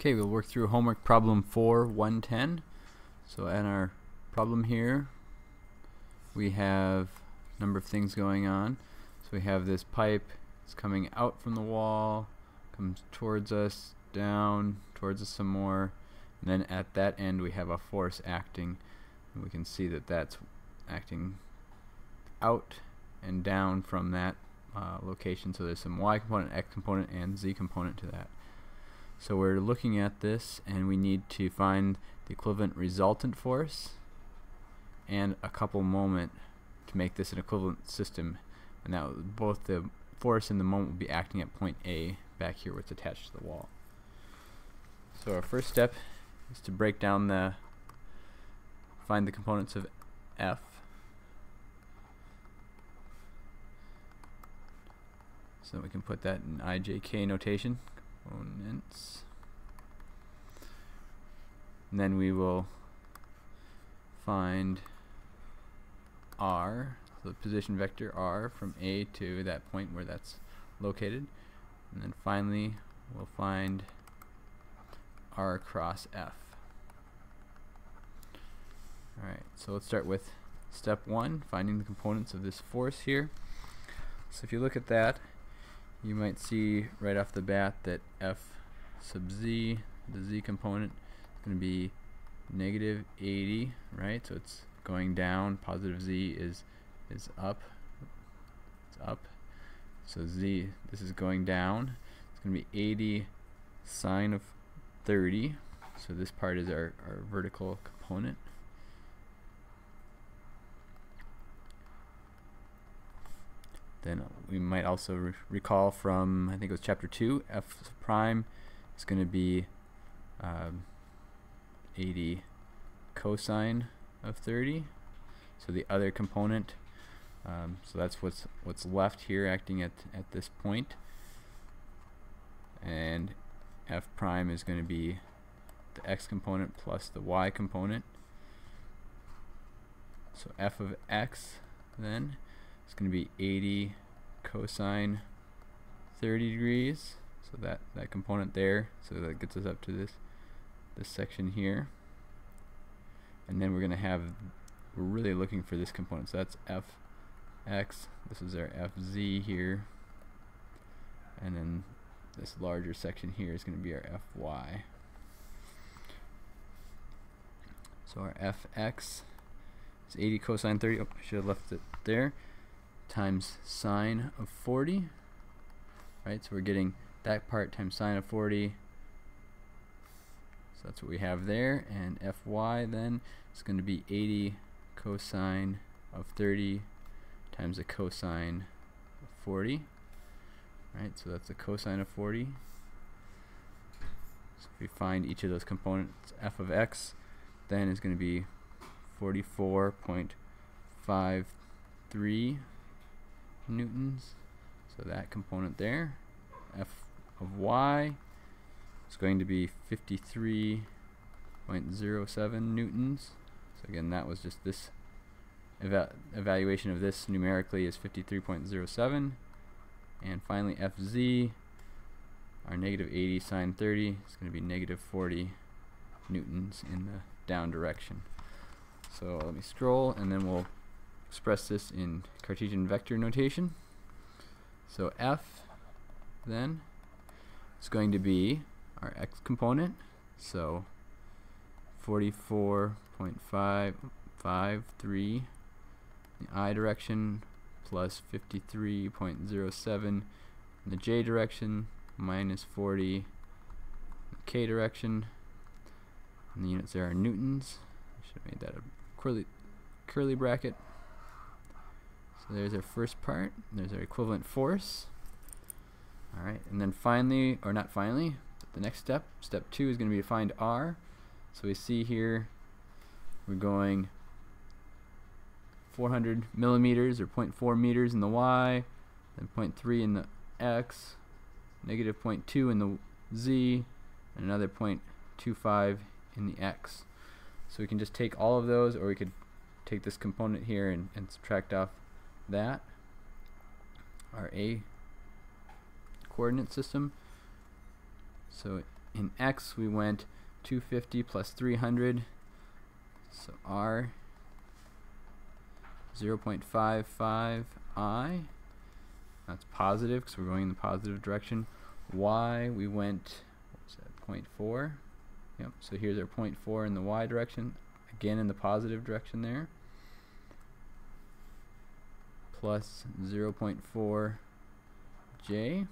Okay, we'll work through homework problem 4.110. So in our problem here, we have a number of things going on. So we have this pipe, it's coming out from the wall, comes towards us, down, towards us some more, and then at that end we have a force acting, and we can see that that's acting out and down from that location. So there's some y component, x component, and z component to that. So we're looking at this and we need to find the equivalent resultant force and a couple moment to make this an equivalent system, and now both the force and the moment will be acting at point A back here where it's attached to the wall. So our first step is to break down find the components of F. So we can put that in IJK notation. Components. And then we will find R, so the position vector R from A to that point where that's located. And then finally we'll find R cross F. Alright, so let's start with step 1, finding the components of this force here. So if you look at that, you might see right off the bat that F sub z, the z component, is going to be negative 80, right? So it's going down. Positive z is up. It's up. So z, this is going down. It's going to be 80 sine of 30. So this part is our vertical component. Then we might also recall from, I think it was chapter 2, f prime is going to be 80 cosine of 30. So the other component, so that's what's left here acting at this point. And f prime is going to be the x component plus the y component. So f of x then it's going to be 80 cosine 30 degrees, so that component there, so that gets us up to this section here. And then we're really looking for this component, so that's fx, this is our fz here, and then this larger section here is going to be our fy. So our fx is 80 cosine 30, oh, I should have left it there, times sine of 40, right? So we're getting that part times sine of 40, so that's what we have there. And fy then is going to be 80 cosine of 30 times the cosine of 40, right? So that's the cosine of 40. So if we find each of those components, f of x then is going to be 44.53 newtons, so that component there. F of y is going to be 53.07 newtons. So again, that was just this evaluation of this numerically is 53.07. And finally fz, our negative 80 sine 30, is going to be negative 40 newtons in the down direction. So let me scroll and then we'll express this in Cartesian vector notation. So f then is going to be our x component, so 44.53 in the I direction plus 53.07 in the j direction minus 40 in the k direction, and the units there are newtons. I should have made that a curly bracket. So there's our first part, there's our equivalent force. Alright, and then finally, or not finally, but the next step, step 2, is going to be to find R. So we see here we're going 400 millimeters or 0.4 meters in the y, then 0.3 in the x, negative 0.2 in the z, and another 0.25 in the x. So we can just take all of those, or we could take this component here and subtract off that, our A coordinate system. So in x we went 250 plus 300, so r 0.55 I. That's positive because we're going in the positive direction. Y we went, what's that, 0.4. Yep, so here's our 0.4 in the y direction, again in the positive direction there, plus 0.4 j,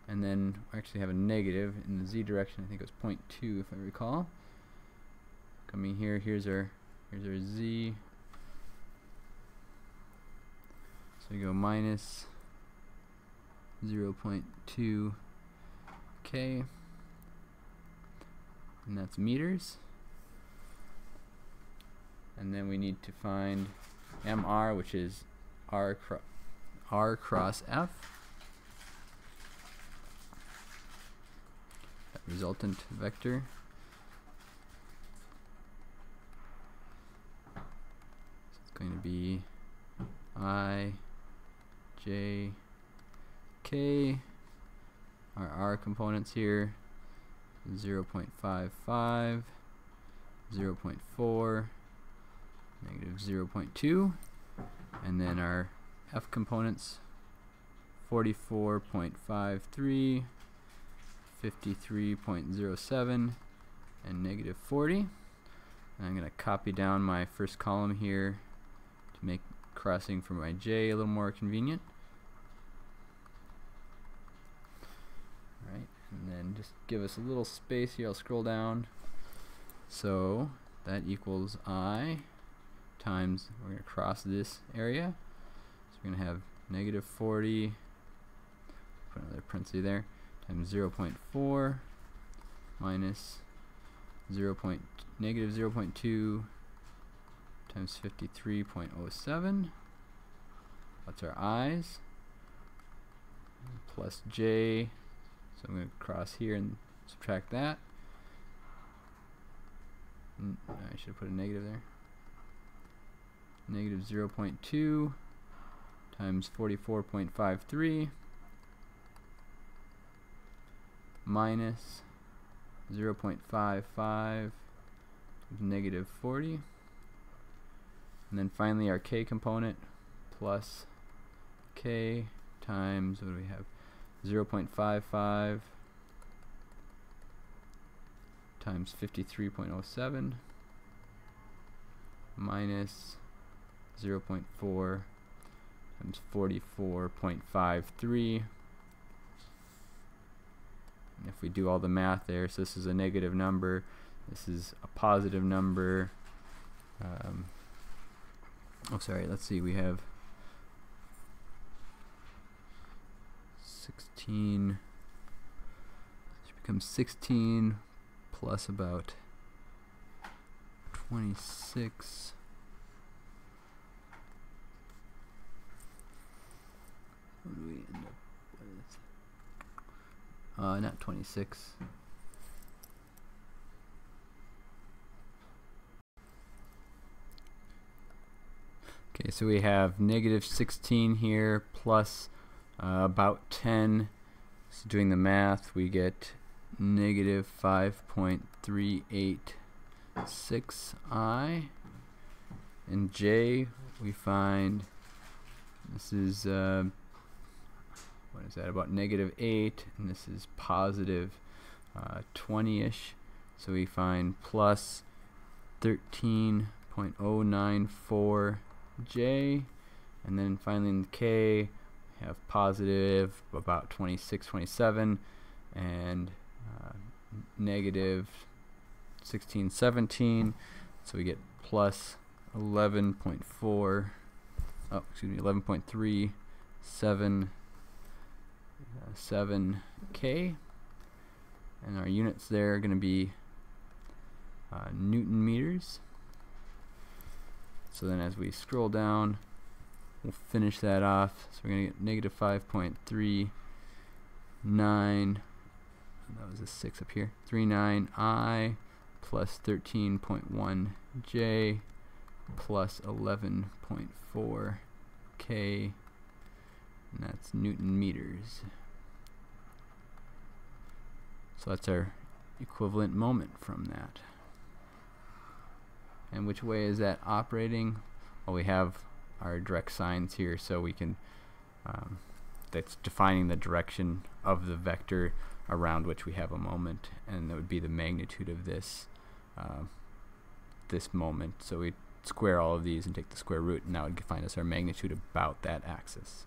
and then we actually have a negative in the z direction. I think it was 0.2 if I recall. Coming here, here's our z. So we go minus 0.2 k, and that's meters. And then we need to find mr, which is r cross f, that resultant vector. So it's going to be I, j, k. Our r components here, 0.55, 0.4, negative 0.2, and then our f components, 44.53, 53.07, and negative 40. And I'm going to copy down my first column here to make crossing for my j a little more convenient. Alright, and then just give us a little space here. I'll scroll down. So that equals I times, we're going to cross this area. So we're going to have negative 40, put another parenthesis there, times 0.4 minus negative 0.2 times 53.07. That's our i's, plus j. So I'm going to cross here and subtract that. I should have put a negative there. Negative 0.2 times 44.53 minus 0.55 negative 40. And then finally our k component, plus k times, what do we have, 0.55 times 53.07 minus 0.4 times 44.53. And if we do all the math there, so this is a negative number, this is a positive number. Oh, sorry, let's see, we have 16, this becomes 16 plus about 26. What do we end up with? Not 26. Okay, so we have negative 16 here plus about 10. So doing the math, we get negative 5.386 I. And j, we find this is what is that, about negative 8, and this is positive 20-ish. So we find plus 13.094 j, and then finally in the k we have positive about 26, 27, and negative 16, 17. So we get plus 11.4, oh excuse me, 11.377 7k, and our units there are going to be Newton meters. So then as we scroll down, we'll finish that off. So we're going to get negative 5.39, that was a 6 up here, 39 I plus 13.1 j plus 11.4 k, and that's Newton meters. So that's our equivalent moment from that. And which way is that operating? Well, we have our direct signs here, so we can that's defining the direction of the vector around which we have a moment, and that would be the magnitude of this this moment. So we square all of these and take the square root, and that would find us our magnitude about that axis.